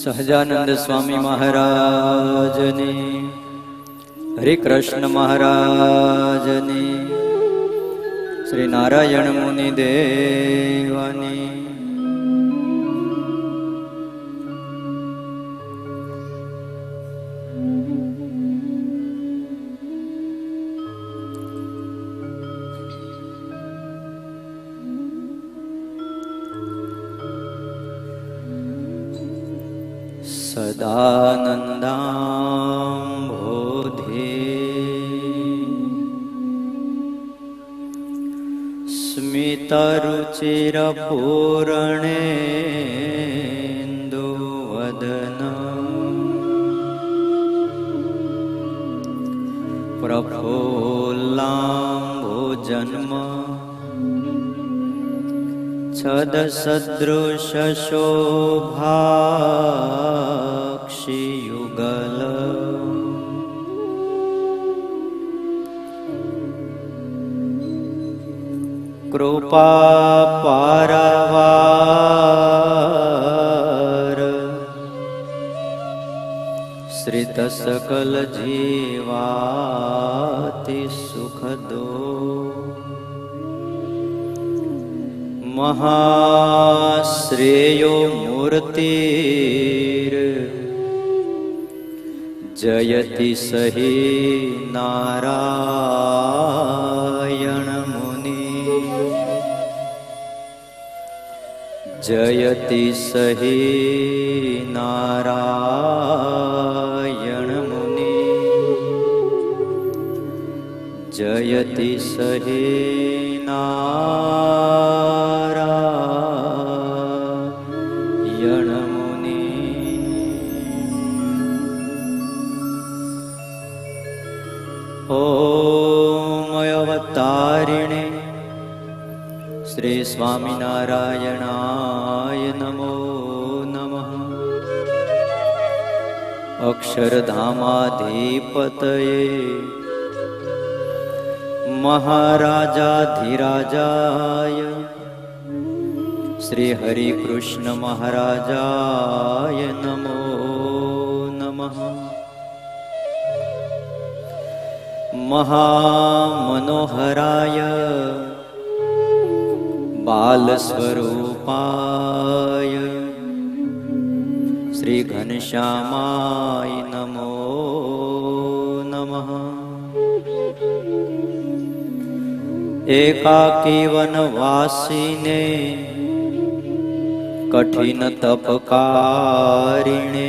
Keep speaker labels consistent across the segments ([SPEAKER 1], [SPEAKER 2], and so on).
[SPEAKER 1] સહજાનંદ સ્વામી મહારાજની, હરે કૃષ્ણ મહારાજની, શ્રી નારાયણ મુનિ દેવાની. સદાનંદાંભોધે સ્મિતરુચિરપૂર્ણેન્દુવદનં પ્રફુલ્લાંભોજન્મ છદસદૃશશોભાક્ષિયુગલ કૃપાપારવાર શ્રિત સકલ જીવાતિ સુખદો મહાશ્રેયો મૂર્તિર જયતિ સહી નારાયણ મુનિ જયતિ સહી નારાયણ મુનિ જયતિ સહી નારાયણ મુનિ. ઓમ અવતારિણે શ્રી સ્વામિનારાયણાય નમો નમઃ. અક્ષરધામાધિપતયે મહારાજાધિરાજાય શ્રી હરિ કૃષ્ણ મહારાજાય નમો નમઃ. મહામનોહરાય બાલસ્વરૂપાય શ્રી ઘનશ્યામાય નમો નમઃ. એકાકી વનવાસીને કઠિન તપકારિણે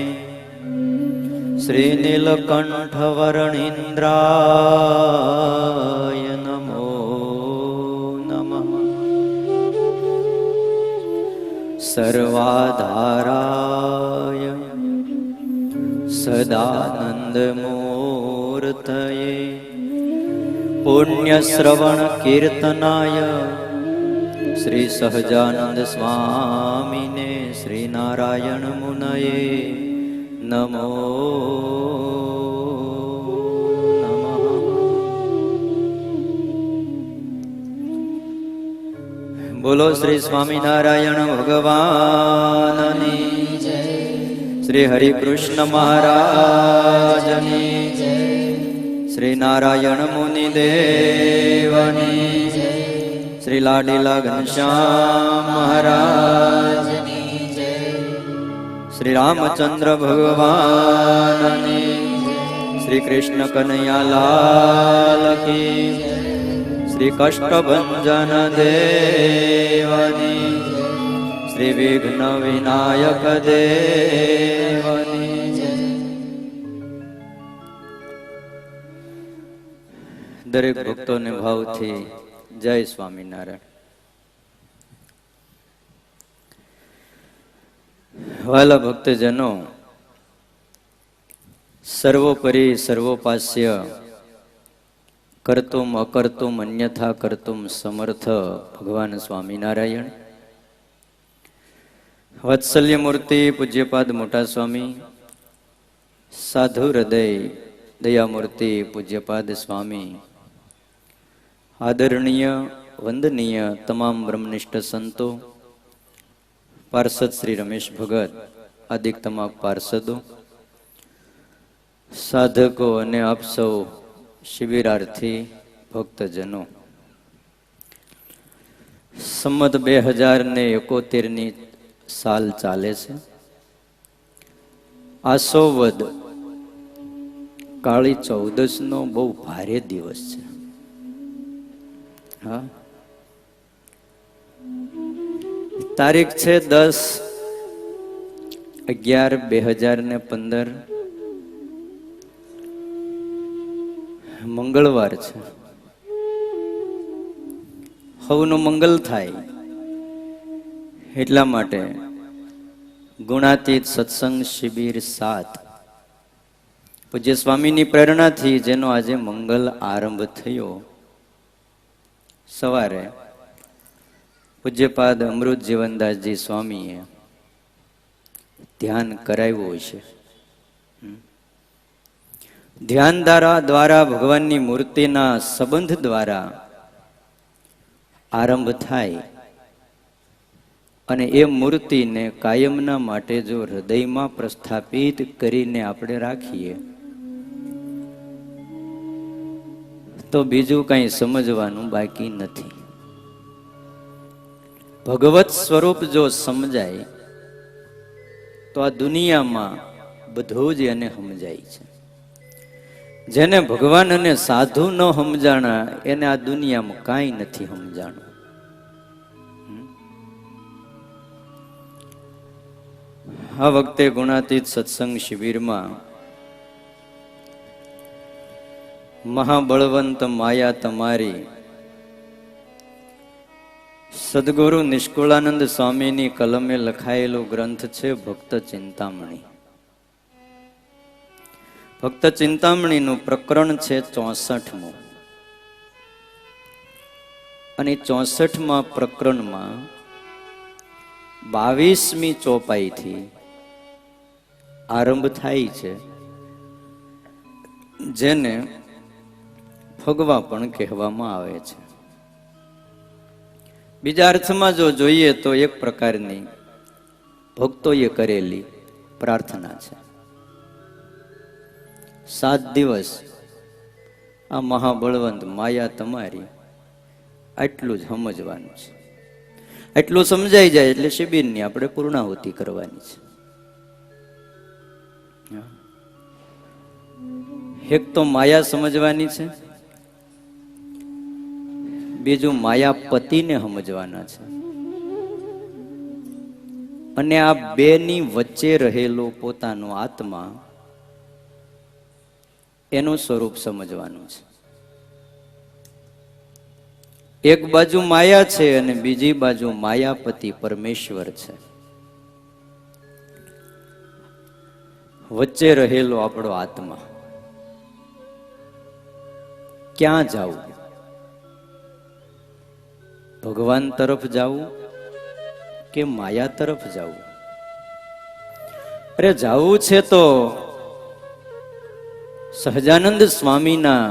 [SPEAKER 1] શ્રી નીલકંઠ વર્ણિન્દ્રાય નમો નમઃ. સર્વાધારાય સદાનંદ મૂર્તયે પુણ્ય શ્રવણ કીર્તનાય શ્રી સહજાનંદ સ્વામીને શ્રી નારાયણ મુનયે નમો નમઃ. બોલો શ્રી સ્વામિનારાયણ ભગવાનની જય, શ્રી હરિ કૃષ્ણ મહારાજની જય, શ્રી નારાયણ મુનિ દેવની જય, શ્રી લાડીલા ઘનશ્યામ મહારાજની જય, શ્રી રામચંદ્ર ભગવાનની જય, શ્રી કૃષ્ણ કનૈયાલાલ કી જય, શ્રી કષ્ટભંજન દેવની જય, શ્રી વિઘ્ન વિનાયક દેવની જય. દરેક ભક્તોને ભાવથી જય સ્વામિનારાયણ. વાલા ભક્તજનો, સર્વોપરી સર્વોપાસ્ય કર્તુમ અકર્તુમ અન્યથા કર્તુમ સમર્થ ભગવાન સ્વામિનારાયણ, વત્સલ્ય મૂર્તિ પૂજ્યપાદ મોટા સ્વામી, સાધુ હૃદય દયામૂર્તિ પૂજ્યપાદ સ્વામી, આદરણીય વંદનીય તમામ બ્રહ્મનિષ્ઠ સંતો, પાર્ષદ શ્રી રમેશ ભગત, અધિક તમામ પાર્ષદો, સાધકો અને આપ સૌ શિબિરાર્થી ભક્તજનો, સંમત 2071ની સાલ ચાલે છે. આસો વદ કાળી ચૌદસનો બહુ ભારે દિવસ છે. હા, તારીખ છે 10/11/2015, મંગળવાર છે. હવનું મંગલ થાય એટલા માટે ગુણાતીત સત્સંગ શિબિર 7 પૂજ્ય સ્વામીની પ્રેરણાથી જેનો આજે મંગલ આરંભ થયો, સવારે પૂજ્યપાદ અમૃત જીવનદાસજી સ્વામીએ ધ્યાન કરાવ્યું છે. ધ્યાન દ્વારા ભગવાનની મૂર્તિના સંબંધ દ્વારા આરંભ થાય અને એ મૂર્તિને કાયમના માટે જો હૃદયમાં પ્રસ્થાપિત કરીને આપણે રાખીએ તો બીજું કંઈ સમજવાનું બાકી નથી. ભગવત સ્વરૂપ જો સમજાય તો આ દુનિયામાં બધું જ એને સમજાય છે. જેને ભગવાન અને સાધુ ન સમજાણા એને આ દુનિયામાં કાંઈ નથી સમજાણું. આ વખતે ગુણાતીત સત્સંગ શિબિરમાં મહાબળવંત માયા તમારી સદગુરુ નિષ્કુળાનંદ સ્વામીની કલમે લખાયેલો ગ્રંથ છે ભક્ત ચિંતામણી. ભક્ત ચિંતામણીનું પ્રકરણ છે 64મું અને 64મા પ્રકરણમાં 22મી ચોપાઈથી આરંભ થાય છે, જેને ફગવા પણ કહેવામાં આવે છે. બીજા અર્થમાં જો જોઈએ તો એક પ્રકારની ભક્તોએ કરેલી પ્રાર્થના છે. 7 દિવસ આ મહાબળવંત માયા તમારી આટલું જ સમજવાનું છે. એટલું સમજાઈ જાય એટલે શિબિરની આપણે પૂર્ણાહુતિ કરવાની છે. એક તો માયા સમજવાની છે, બીજું માયાપતિને સમજવાના છે, અને આ બેની વચ્ચે રહેલો પોતાનો આત્મા એનું સ્વરૂપ સમજવાનું છે. એક બાજુ માયા છે અને બીજી બાજુ માયાપતિ પરમેશ્વર છે. વચ્ચે રહેલો આપણો આત્મા. ક્યાં જાવું? ભગવાન તરફ જાવું કે માયા તરફ જાવું? અરે જાવું છે તો સહજાનંદ સ્વામીના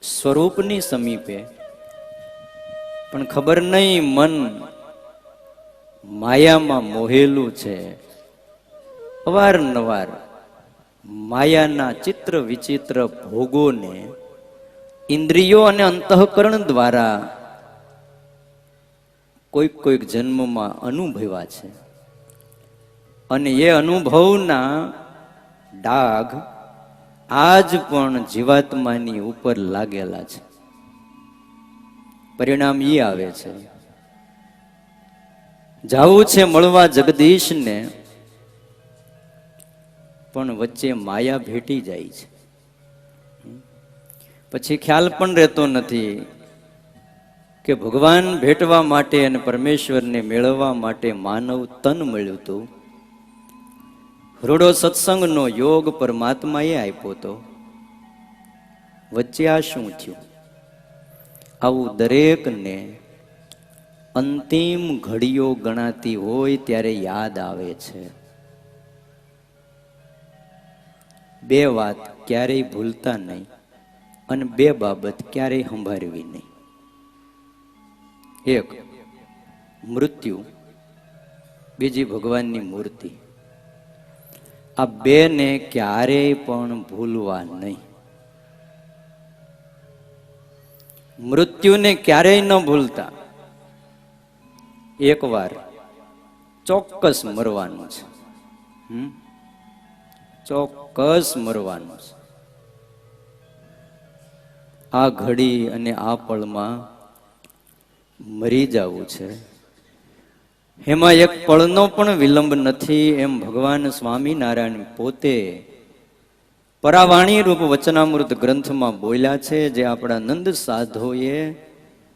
[SPEAKER 1] સ્વરૂપની સમીપે, પણ ખબર નહીં મન માયામાં મોહેલું છે. અવારનવાર માયાના ચિત્ર વિચિત્ર ભોગોને ઇન્દ્રિયો અને અંતઃકરણ દ્વારા કોઈક જન્મમાં અનુભવ્યા છે, અને એ અનુભવના ડાઘ આજ પણ જીવાત્માની ઉપર લાગેલા છે. પરિણામ એ આવે છે, જાવું છે મળવા જગદીશને, પણ વચ્ચે માયા ભેટી જાય છે. પછી ખ્યાલ પણ રહેતો નથી કે ભગવાન ભેટવા માટે અને પરમેશ્વરને મેળવવા માટે માનવ તન મળ્યું હતું. રૂડો સત્સંગનો યોગ પરમાત્માએ આપ્યો હતો. વચ્ચે આ શું થયું? આવું દરેકને અંતિમ ઘડીઓ ગણાતી હોય ત્યારે યાદ આવે છે. 2 વાત ક્યારેય ભૂલતા નહીં અને 2 બાબત ક્યારેય સંભાળવી નહીં. 1 મૃત્યુ, બીજી ભગવાનની મૂર્તિ. આ બેને ક્યારેય પણ ભૂલવા નહીં. મૃત્યુને ક્યારેય ન ભૂલતા. એકવાર ચોક્કસ મરવાનું છે. ચોક્કસ મરવાનું છે. આ ઘડી અને આ પળમાં મરી જવું છે. એમાં એક પળનો પણ વિલંબ નથી, એમ ભગવાન સ્વામિનારાયણ પોતે પરાવાણી રૂપ વચનામૃત ગ્રંથમાં બોલ્યા છે, જે આપણા નંદ સાધુએ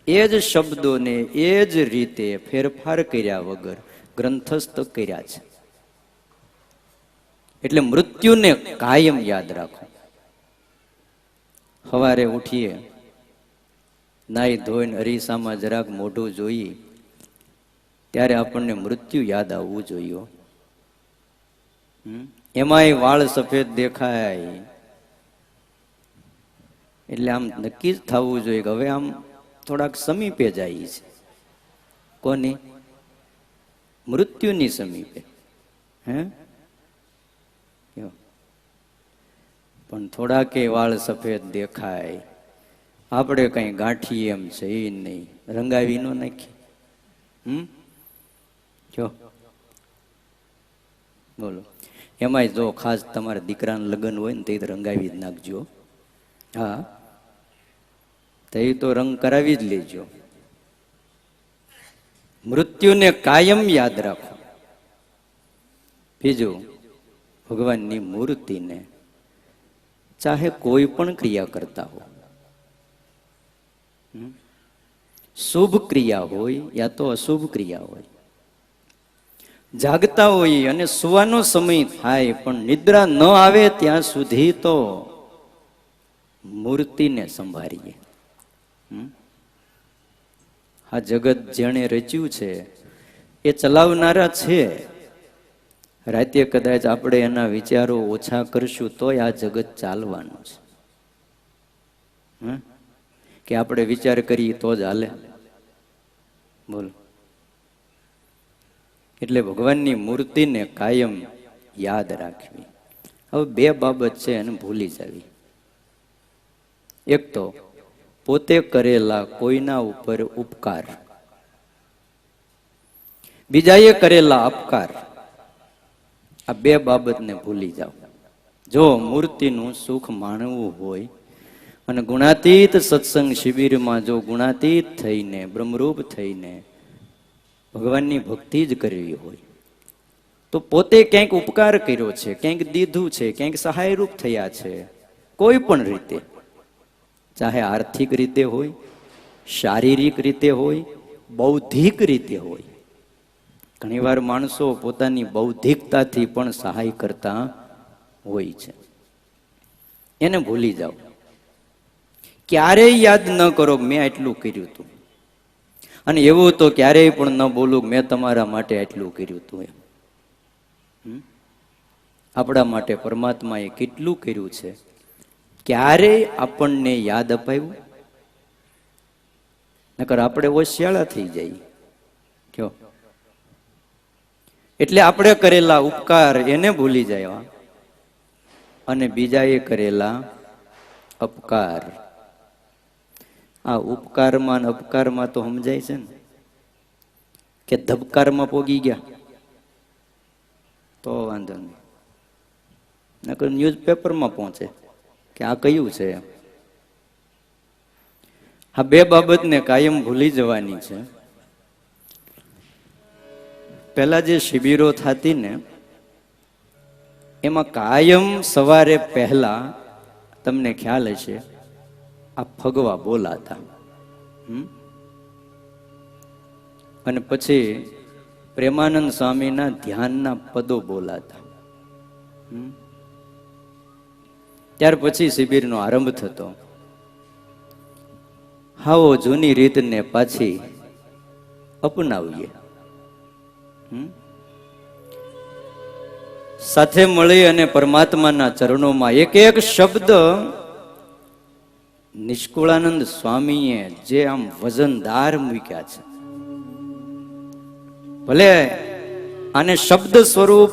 [SPEAKER 1] એ જ શબ્દોને એ જ રીતે ફેરફાર કર્યા વગર ગ્રંથસ્થ કર્યા છે. એટલે મૃત્યુને કાયમ યાદ રાખો. સવારે ઉઠીએ, નાઈ ધોઈને અરીસામાં જરાક મોઢું જોઈએ ત્યારે આપણને મૃત્યુ યાદ આવવું જોઈએ. એમાંય વાળ સફેદ દેખાય એટલે આમ નક્કી જ થવું જોઈએ કે હવે આમ થોડાક સમીપે જાય છે. કોની? મૃત્યુની સમીપે. પણ થોડાકે વાળ સફેદ દેખાય, આપણે કઈ ગાંઠી એમ છે એ નહીં, રંગાવી નો નાખી. જો બોલો, એમાંય જો ખાસ તમારા દીકરાના લગ્ન હોય ને તે રંગાવી જ નાખજો. હા, તે તો રંગ કરાવી જ લેજો. મૃત્યુને કાયમ યાદ રાખો. બીજું, ભગવાનની મૂર્તિને ચાહે કોઈ પણ ક્રિયા કરતા હો, શુભ ક્રિયા હોય યા તો અશુભ ક્રિયા હોય, જાગતા હોય અને સુવાનો સમય થાય પણ નિદ્રા ન આવે ત્યાં સુધી તો મૂર્તિને સંભાળીએ. આ જગત જેણે રચ્યું છે એ ચલાવનારા છે. રાતે કદાચ આપણે એના વિચારો ઓછા કરશું તોય આ જગત ચાલવાનું છે. કે આપણે વિચાર કરીએ તો જ હાલે? બોલો. એટલે ભગવાનની મૂર્તિને કાયમ યાદ રાખવી. હવે બે બાબત છે એને ભૂલી જવી. એક તો પોતે કરેલા કોઈના ઉપર ઉપકાર, બીજાએ કરેલા અપકાર. આ બે બાબતને ભૂલી જાઓ. જો મૂર્તિનું સુખ માણવું હોય અને ગુણાતીત સત્સંગ શિબિરમાં જો ગુણાતીત થઈને બ્રહ્મરૂપ થઈને ભગવાનની ભક્તિ જ કરવી હોય તો પોતે ક્યાંક ઉપકાર કર્યો છે, ક્યાંક દીધું છે, ક્યાંક સહાયરૂપ થયા છે, કોઈ પણ રીતે, ચાહે આર્થિક રીતે હોય, શારીરિક રીતે હોય, બૌદ્ધિક રીતે હોય. ઘણીવાર માણસો પોતાની બૌદ્ધિકતાથી પણ સહાય કરતા હોય છે. એને ભૂલી જાઓ. ક્યારેય યાદ ન કરો મેં આટલું કર્યું હતું, અને એવું તો ક્યારેય પણ ન બોલું મેં તમારા માટે આટલું કર્યું હતું. એમ આપણા માટે પરમાત્માએ કેટલું કર્યું છે, ક્યારેય આપણને યાદ અપાયું? નકર આપણે હોશિયાળા થઈ જાય. કયો? એટલે આપણે કરેલા ઉપકાર એને ભૂલી જાય અને બીજાએ કરેલા અપકાર. આ ઉપકારમાં અને અપકારમાં તો સમજાય છે ને કે ધબકારમાં પોગી ગયા તો વાંધો નહીં, નકર ન્યૂઝપેપરમાં પહોંચે કે આ કયું છે. આ બે બાબતને કાયમ ભૂલી જવાની છે. પહેલા જે શિબિરો થતી ને એમાં કાયમ સવારે પહેલા તમને ખ્યાલ હશે આ ફગવા બોલાતા, અને પછી પ્રેમાનંદ સ્વામીના ધ્યાનના પદો બોલાતા. ત્યાર પછી શિબિરનો આરંભ થતો. હાવો જૂની રીતને પાછી અપનાવીએ. સાથે મળી અને પરમાત્માના ચરણોમાં એક એક શબ્દ નિષ્કુળાનંદ સ્વામીએ જે આમ વજનદાર મૂક્યા છે. ભલે આને શબ્દ સ્વરૂપ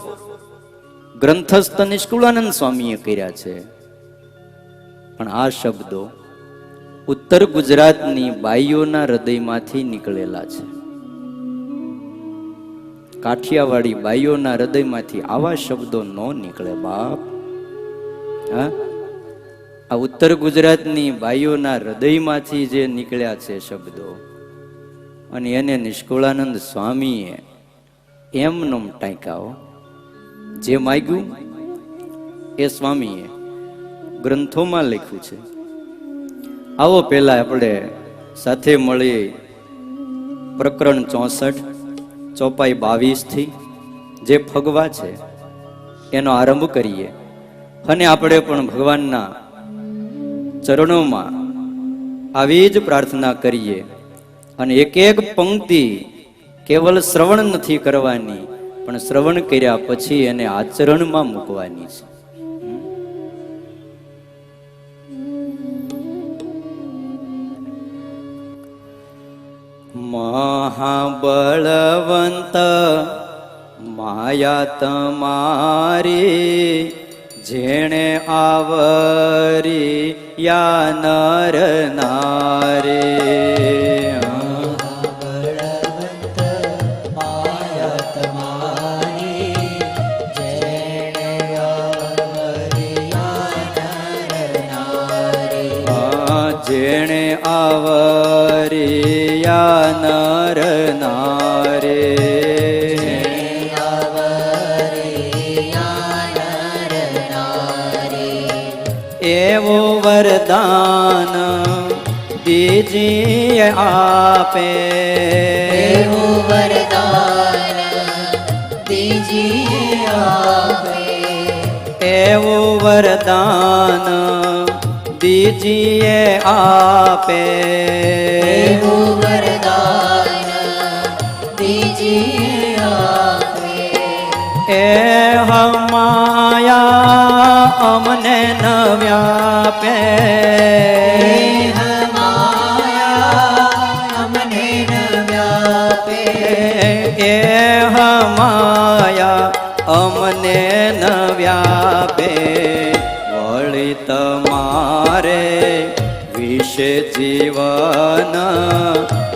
[SPEAKER 1] ગ્રંથસ્થ નિષ્કુળાનંદ સ્વામીએ કર્યા છે. પણ આ શબ્દો ઉત્તર ગુજરાતની બાઈઓના હૃદયમાંથી નીકળેલા છે. કાઠિયાવાડી બાઈઓના હૃદયમાંથી આવા શબ્દો ન નીકળે બાપ. હા, આ ઉત્તર ગુજરાતની બાઈઓના હૃદયમાંથી જે નીકળ્યા છે શબ્દો, અને એને નિષ્કુળાનંદ સ્વામીએ એમનો ટાંક્યાઓ. જે માગ્યું એ સ્વામીએ ગ્રંથોમાં લખ્યું છે. આવો પહેલા આપણે સાથે મળી પ્રકરણ 64 ચોપાઈ 22 થી જે ફગવા છે એનો આરંભ કરીએ, અને આપણે પણ ભગવાનના ચરણોમાં આવી જ પ્રાર્થના કરીએ. અને એક એક પંક્તિ કેવલ શ્રવણ નથી કરવાની, પણ શ્રવણ કર્યા પછી એને આચરણમાં મૂકવાની છે. મહાબળવંત માયા તમારી જેણે આવરી યા નર નારી. જેણે આવરિયા નર નારે. એવું વરદાન દીજીએ આપે.
[SPEAKER 2] એવું વરદાન દીજીએ આપે.
[SPEAKER 1] એવું વરદાન દીજીએ આપે.
[SPEAKER 2] એવું વરદાન દીજીએ આપે.
[SPEAKER 1] એ હમાયા અમને ન વ્યાપે.
[SPEAKER 2] હમાયા અમને ન વ્યાપે.
[SPEAKER 1] એ હમાયા અમને ન વ્યાપે. વળી તમારે વિશે જીવન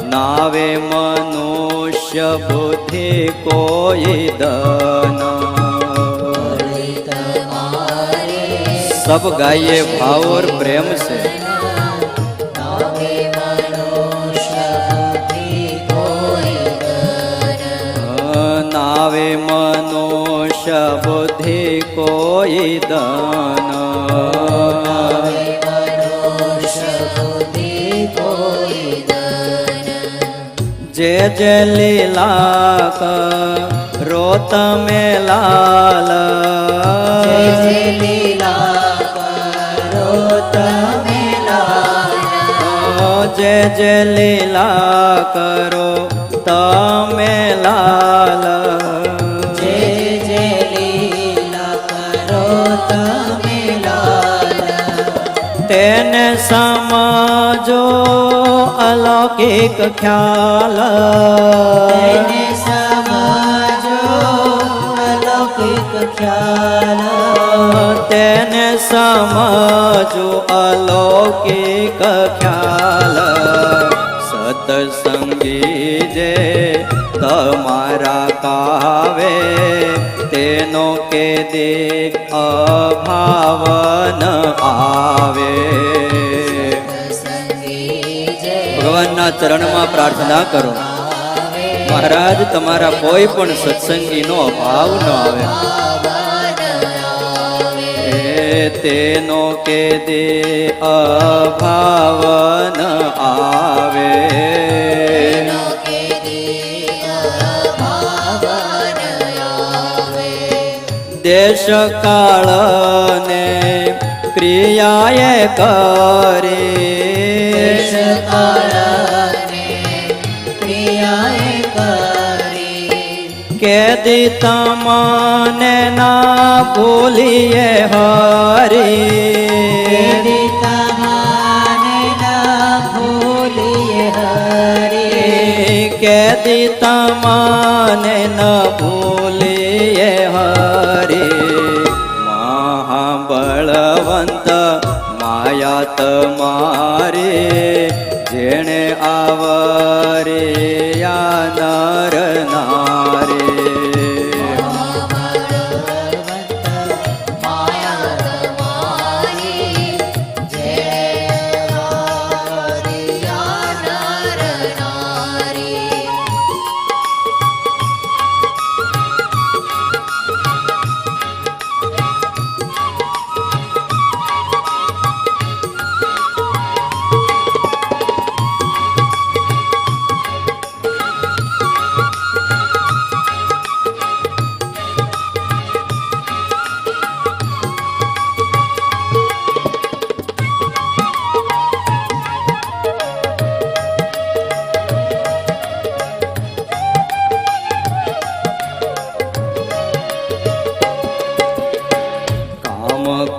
[SPEAKER 1] નાવે મનુષ્ય બુદ્ધિ કોઈ દન. सब गाइए भाव और प्रेम से. नावे मनुष्य बुद्धि कोई दान. जे जे लीला करो तमे लाल.
[SPEAKER 2] जे लीला करो तमे लाल.
[SPEAKER 1] जे जे लीला करो तमे लाल.
[SPEAKER 2] जे जे लीला करो तमे लाल.
[SPEAKER 1] तेने समझो अलौकिक ख्याल.
[SPEAKER 2] तेने समझो अलौकिक ख्याल.
[SPEAKER 1] तेने समझो अलौकिक ख्याल. सत्संगी जे तमारा कावे तेनो के दे अभावन आवे. ભગવાનના ચરણમાં પ્રાર્થના કરો, મહારાજ તમારા કોઈ પણ સત્સંગીનો અભાવ ન આવે. તેનો કે દે અભાવન આવે. દેશ કાળ ને ક્રિયાએ કરે.
[SPEAKER 2] દેશ કાળ ને ક્રિયાએ કરે.
[SPEAKER 1] કેદી તમને ના ભૂલીએ હરી.
[SPEAKER 2] કેદી તમને ના ભૂલીએ હરી.
[SPEAKER 1] કેદી તમને ન ભૂલીએ હરી. બળવંત માયા તમારે જેણે આવરે યા નર નારે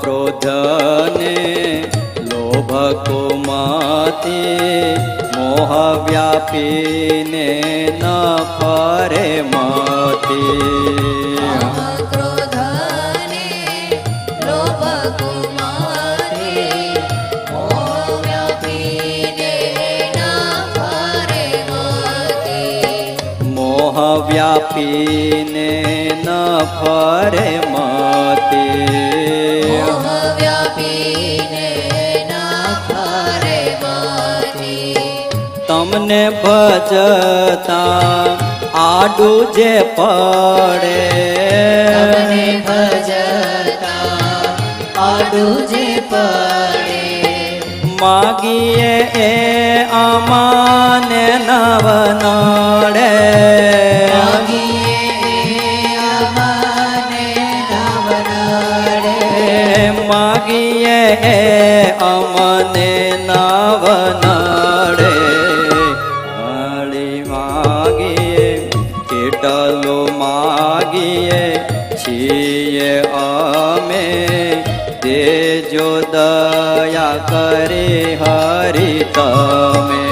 [SPEAKER 1] ક્રોધને લોભ કુમતિ મોહ વ્યાપીને ન ફરે મતી
[SPEAKER 2] ક્રોધને લોભ કુમારે મોહ વ્યાપીને ન ફરે મતી
[SPEAKER 1] મોહ વ્યાપીને ન ફરે મતી તમને ભજતા આડું જે પડે
[SPEAKER 2] તમને ભજતા આડું જે પડે
[SPEAKER 1] માગીએ એ અમાને નવ નડે માગીએ એ અમને નવ નડે હળી માગીએ કેટલો માગીએ છીએ અમે દેજો દયા કરે હરિ તમે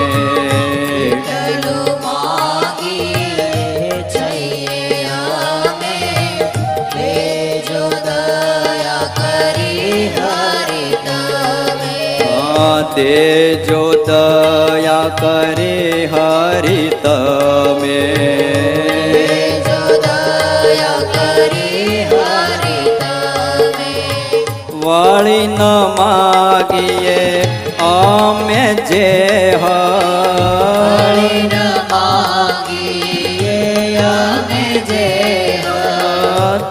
[SPEAKER 1] દેજો દયા કરે હરિ તમે વળી ન માગીએ અમે જે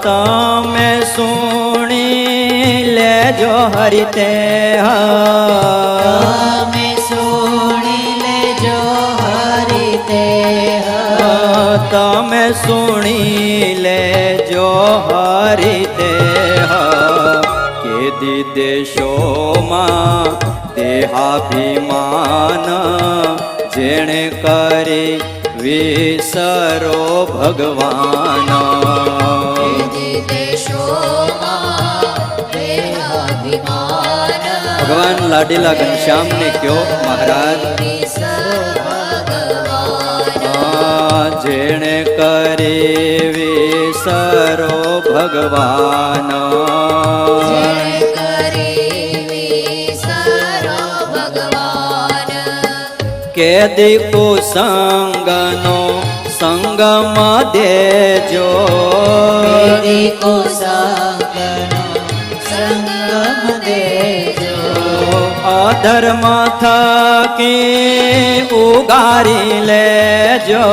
[SPEAKER 1] તમે સુણી લેજો હરિ તે
[SPEAKER 2] તમે સુણી લેજો હરિ તે
[SPEAKER 1] તમે સુણી લેજો હરિ તે કેદી દેશોમાં દેહાભિમાન જેણે કરી વિસરો ભગવાન ભગવાન લાડીલા ઘનશ્યામ ને કયો મહારાજ જેણે કરી વિસરો ભગવાન કેદી કુસંગનો સંગમ દેજો
[SPEAKER 2] સંગમ દેજો
[SPEAKER 1] અધર્મ થકી ઉગારી લેજો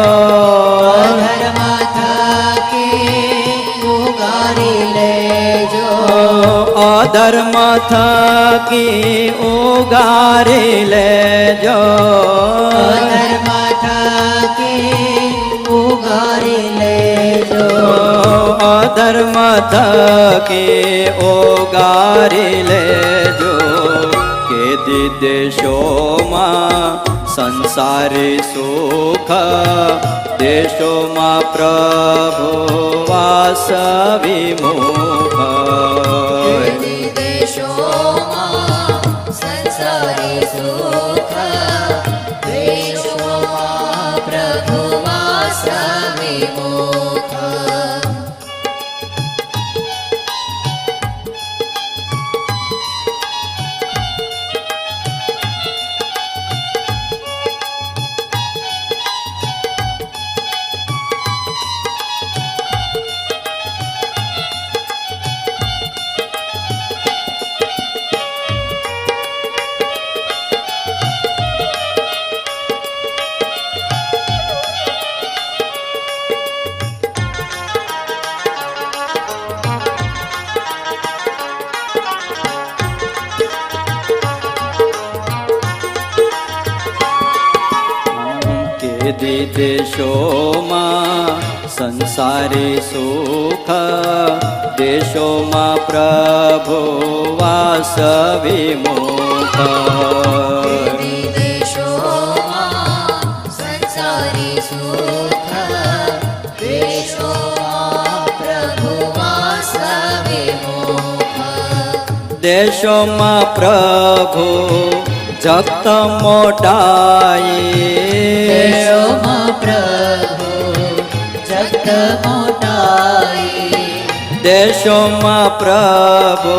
[SPEAKER 2] ધર્મ થકી ઉગારી લેજો
[SPEAKER 1] અધર્મ થકી ઉગારી લેજો
[SPEAKER 2] ધર્મ થકી ઉગારી લેજો
[SPEAKER 1] અધર્મ થકી ઉગારી લેજો કેદી દેશોમાં સંસારી સુખ દેશોમાં પ્રભુ વાસ વિમુખ
[SPEAKER 2] સંસારી સુખ દેશોમાં પ્રભુ વાસ વિમુખ
[SPEAKER 1] વિવિધ દેશોમાં સંસારી સુખ દેશોમાં પ્રભુ વાસ વિમુખ
[SPEAKER 2] વિદેશોમાં સંસારી સુખ દેશોમાં પ્રભુ વાસ વિમુખ
[SPEAKER 1] દેશોમાં પ્રભુ જગત મોટાઈ
[SPEAKER 2] દેશોમાં પ્રભુ જગત મોટાઈ
[SPEAKER 1] દેશોમાં પ્રભુ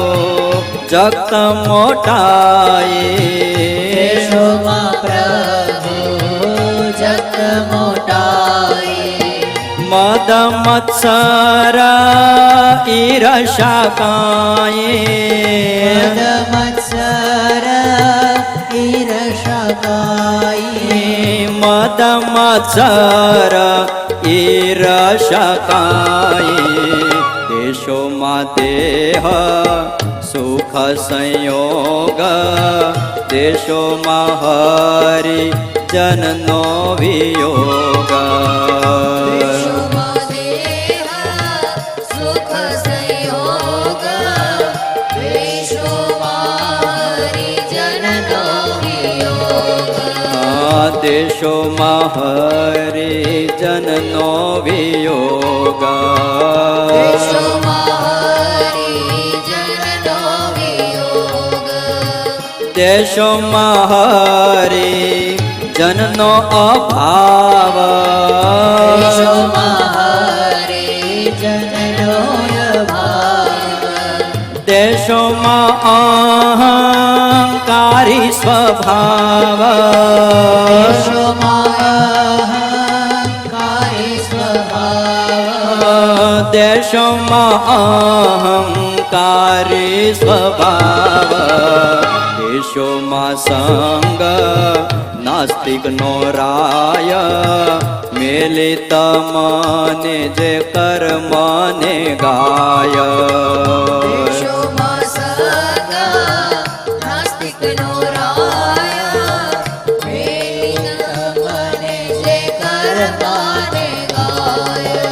[SPEAKER 1] જગત મોટાઈ
[SPEAKER 2] દેશોમાં પ્રભુ જગત મોટાઈ
[SPEAKER 1] મદ મત્સર ઈર્ષા કાંઈ
[SPEAKER 2] મત્સર ઈર્ષકાઈ
[SPEAKER 1] મદ મત્સર ઈર્ષા કાંઈ દેશોમાં દેહ સુખ સંયોગ દેશોમાં હરિ જનનો વિયોગ
[SPEAKER 2] દેશોમાં દેહ સુખ સંયોગ દેશોમાં હરિજનનો વિયોગ
[SPEAKER 1] દેશોમાં હરિ જનનો વિયોગ
[SPEAKER 2] દેશોમાં હરિજનનો વિયોગ
[SPEAKER 1] દેશોમાં હરિ જનનો અભાવ
[SPEAKER 2] દેશોમાં હરિજનનો અભાવ
[SPEAKER 1] દેશોમાં અહંકારી સ્વભાવ
[SPEAKER 2] દેશોમાં અહંકારી સ્વભાવ
[SPEAKER 1] દેશોમાં અહંકારી સ્વભાવ દેશોમાં સંગ નાસ્તિકનો રાય મેલિત મને જે કર્મને ગાય
[SPEAKER 2] દેશોમાં સંગ નાસ્તિકનો રાય મેલિત મને જે કર્મને ગાય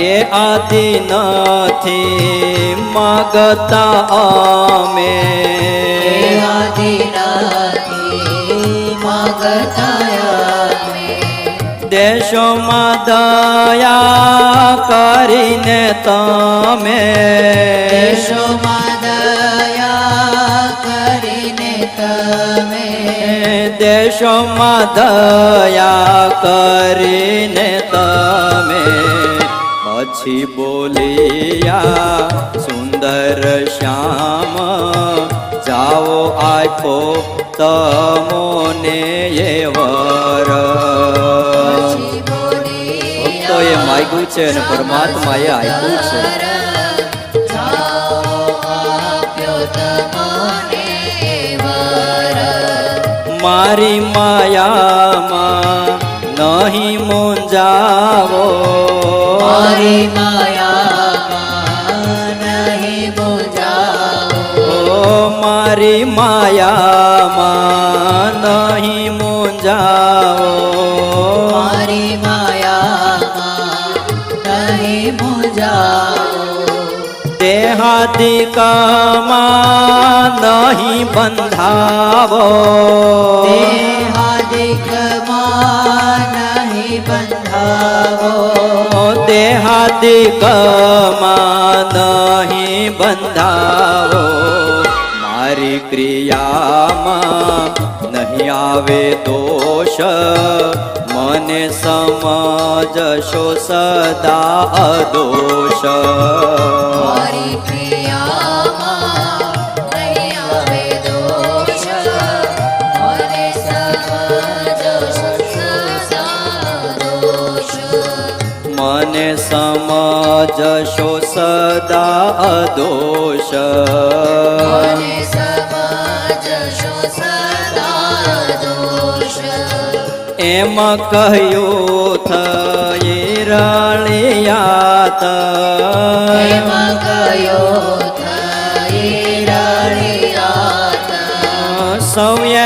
[SPEAKER 1] એ આદિ નથી માગતા અમે
[SPEAKER 2] આદિ નથી માગતા અમે
[SPEAKER 1] દેશોમાં દયા કરીને તમે
[SPEAKER 2] દેશોમાં દયા કરીને તમે
[SPEAKER 1] દેશોમાં દયા કરીને તમે પછી બોલિયા સુંદર શ્યામ જાઓ આપો તમોને એ વર
[SPEAKER 2] પછી બોલિયા
[SPEAKER 1] તો એ માગ્યું છે અને પરમાત્માએ આપ્યું છે
[SPEAKER 2] જાઓ આપ્યો તમને વર
[SPEAKER 1] મારી માયામાં નહીં મૂંઝાવો
[SPEAKER 2] મારી માયામાં નહીં મૂંઝાઓ
[SPEAKER 1] ઓ મારી માયામાં નહીં મૂંઝાવો
[SPEAKER 2] મારી માયામાં નહીં મૂંઝાઓ
[SPEAKER 1] દેહાદિકમાં નહીં બંધાવો
[SPEAKER 2] દેહાદિકમાં નહીં બંધાવો
[SPEAKER 1] દેહાદિકમાં નહીં બંધાવો મારી ક્રિયામાં નહીં આવે દોષ મને સમજશો સદા અદોષ
[SPEAKER 2] મારી પ્રિયામાં નહીં આવે દોષ મને સમજો સદા દોષ
[SPEAKER 1] મને સમજશો સદા અદોષ
[SPEAKER 2] મને સમજશો સદા દોષ
[SPEAKER 1] એમ કહ્યું થઈ રળિયાત
[SPEAKER 2] એમાં કયો થઈ રળિયાત
[SPEAKER 1] સૌએ